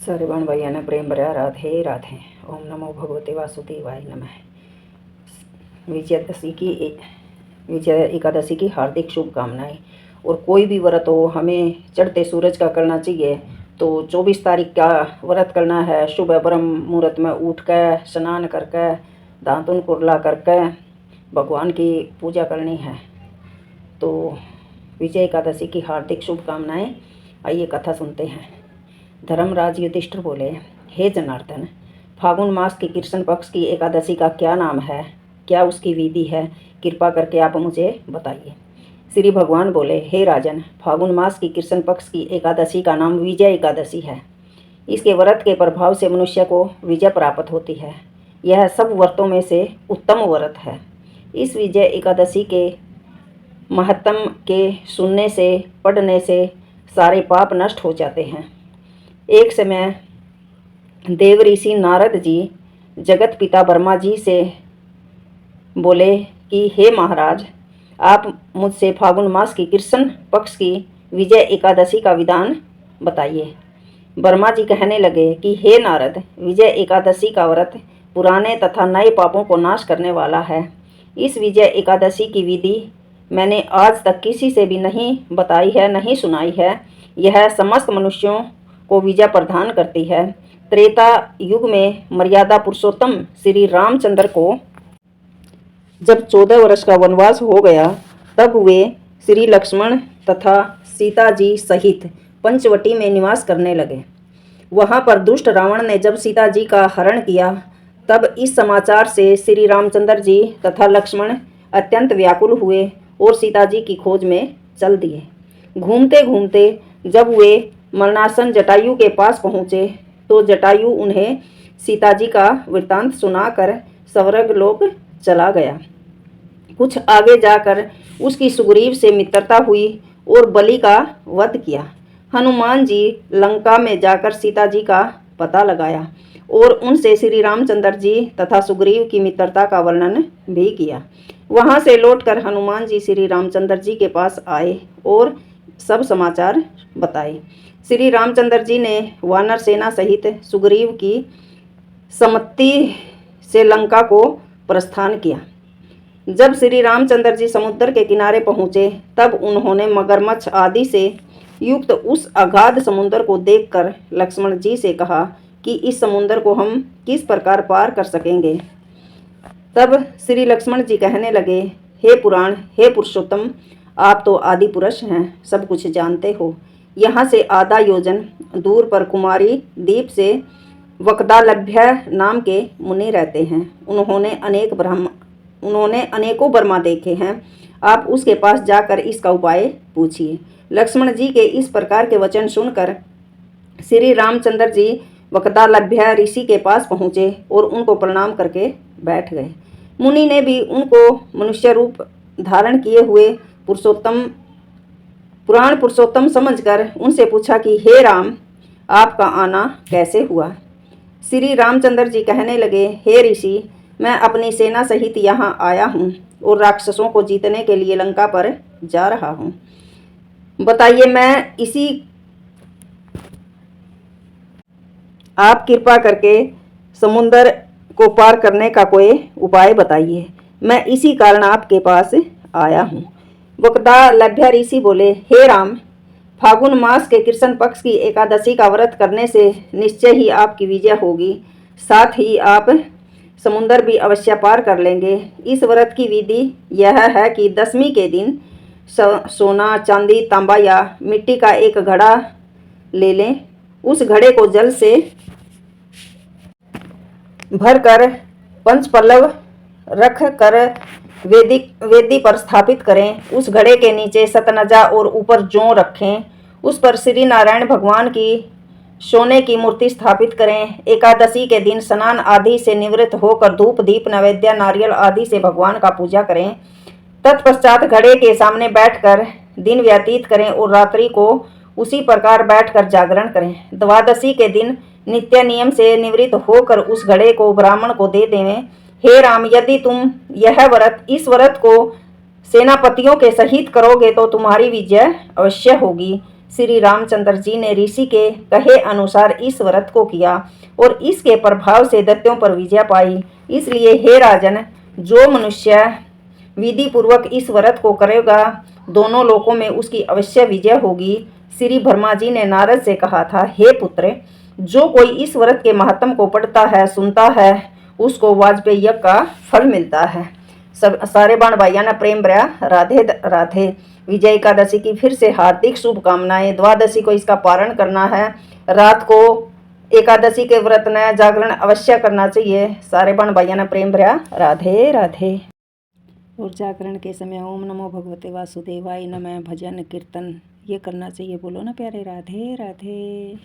सारे बाण भैया ने प्रेम भरा राधे राधे। ओम नमो भगवते वासुदेवाय नमः। विजय एकादशी की हार्दिक शुभकामनाएं। और कोई भी व्रत हो, हमें चढ़ते सूरज का करना चाहिए। तो 24 तारीख का व्रत करना है। सुबह ब्रह्म मुहूर्त में उठ कर स्नान करके दातुन कुरला करके भगवान की पूजा करनी है। तो विजय एकादशी की हार्दिक शुभकामनाएं। आइए कथा सुनते हैं। धर्मराज युधिष्ठिर बोले, हे जनार्दन, फागुन मास की कृष्ण पक्ष की एकादशी का क्या नाम है? क्या उसकी विधि है? कृपा करके आप मुझे बताइए। श्री भगवान बोले, हे राजन, फागुन मास की कृष्ण पक्ष की एकादशी का नाम विजय एकादशी है। इसके व्रत के प्रभाव से मनुष्य को विजय प्राप्त होती है। यह सब व्रतों में से उत्तम व्रत है। इस विजय एकादशी के महत्म के सुनने से, पढ़ने से सारे पाप नष्ट हो जाते हैं। एक समय देव ऋषि नारद जी जगत पिता ब्रह्मा जी से बोले कि हे महाराज, आप मुझसे फागुन मास की कृष्ण पक्ष की विजय एकादशी का विधान बताइए। ब्रह्मा जी कहने लगे कि हे नारद, विजय एकादशी का व्रत पुराने तथा नए पापों को नाश करने वाला है। इस विजय एकादशी की विधि मैंने आज तक किसी से भी नहीं बताई है, नहीं सुनाई है। यह समस्त मनुष्यों को विजय प्रदान करती है। त्रेता युग में मर्यादा पुरुषोत्तम श्री रामचंद्र को जब 14 वर्ष का वनवास हो गया, तब वे श्री लक्ष्मण तथा सीता जी सहित पंचवटी में निवास करने लगे। वहां पर दुष्ट रावण ने जब सीता जी का हरण किया, तब इस समाचार से श्री रामचंद्र जी तथा लक्ष्मण अत्यंत व्याकुल हुए और सीता जी की खोज में चल दिए। घूमते घूमते जब वे मरणासन जटायु के पास पहुँचे, तो जटायु उन्हें सीता जी का वृत्तांत सुनाकर स्वर्ग लोक चला गया। कुछ आगे जाकर उसकी सुग्रीव से मित्रता हुई और बलि का वध किया। हनुमान जी लंका में जाकर सीता जी का पता लगाया और उनसे श्री रामचंद्र जी तथा सुग्रीव की मित्रता का वर्णन भी किया। वहां से लौटकर हनुमान जी श्री रामचंद्र जी के पास आए और सब समाचार बताए। श्री रामचंद्र जी ने वानर सेना सहित सुग्रीव की सम्मति से लंका को प्रस्थान किया। जब श्री रामचंद्र जी समुद्र के किनारे पहुँचे, तब उन्होंने मगरमच्छ आदि से युक्त उस अगाध समुद्र को देखकर लक्ष्मण जी से कहा कि इस समुद्र को हम किस प्रकार पार कर सकेंगे। तब श्री लक्ष्मण जी कहने लगे, हे पुराण, हे पुरुषोत्तम, आप तो आदि पुरुष हैं, सब कुछ जानते हो। यहाँ से आधा योजन दूर पर कुमारी द्वीप से वक्दालभ्य नाम के मुनि रहते हैं। उन्होंने अनेकों ब्रह्मा देखे हैं। आप उसके पास जाकर इसका उपाय पूछिए। लक्ष्मण जी के इस प्रकार के वचन सुनकर श्री रामचंद्र जी वक्दालभ्य ऋषि के पास पहुँचे और उनको प्रणाम करके बैठ गए। मुनि ने भी उनको मनुष्य रूप धारण किए हुए पुराण पुरुषोत्तम समझकर उनसे पूछा कि हे राम, आपका आना कैसे हुआ। श्री रामचंद्र जी कहने लगे, हे ऋषि, मैं अपनी सेना सहित यहाँ आया हूँ और राक्षसों को जीतने के लिए लंका पर जा रहा हूँ। बताइए, मैं इसी आप कृपा करके समुद्र को पार करने का कोई उपाय बताइए। मैं इसी कारण आपके पास आया हूँ। वक्दालभ्य ऋषि बोले, हे राम, फागुन मास के कृष्ण पक्ष की एकादशी का व्रत करने से निश्चय ही आपकी विजय होगी। साथ ही आप समुद्र भी अवश्य पार कर लेंगे। इस व्रत की विधि यह है कि दशमी के दिन सोना, चांदी, तांबा या मिट्टी का एक घड़ा ले लें। उस घड़े को जल से भरकर पंचपल्लव रख कर वेदी पर स्थापित करें। उस घड़े के नीचे सतनजा और ऊपर जौ रखें। उस पर श्री नारायण भगवान की सोने की मूर्ति स्थापित करें। एकादशी के दिन स्नान आदि से निवृत्त होकर धूप, दीप, नैवेद्य, नारियल आदि से भगवान का पूजा करें। तत्पश्चात घड़े के सामने बैठकर दिन व्यतीत करें और रात्रि को उसी प्रकार बैठकर जागरण करें। द्वादशी के दिन नित्य नियम से निवृत्त होकर उस घड़े को ब्राह्मण को दे देवें। हे राम, यदि तुम इस व्रत को सेनापतियों के सहित करोगे तो तुम्हारी विजय अवश्य होगी। श्री रामचंद्र जी ने ऋषि के कहे अनुसार इस व्रत को किया और इसके प्रभाव से दैत्यों पर विजय पाई। इसलिए हे राजन, जो मनुष्य विधि पूर्वक इस व्रत को करेगा, दोनों लोकों में उसकी अवश्य विजय होगी। श्री ब्रह्मा जी ने नारद से कहा था, हे पुत्र, जो कोई इस व्रत के महात्म को पढ़ता है, सुनता है, उसको वाजपेयी यज्ञ का फल मिलता है। सब सारे बाण भाइयों ने प्रेम भरा राधे राधे। विजय एकादशी की फिर से हार्दिक शुभकामनाएं। द्वादशी को इसका पारण करना है। रात को एकादशी के व्रत ने जागरण अवश्य करना चाहिए। सारे बाण भाइयों ने प्रेम भरा राधे राधे। और जागरण के समय ओम नमो भगवते वासुदेवाय नमः, भजन कीर्तन ये करना चाहिए। बोलो ना प्यारे, राधे राधे।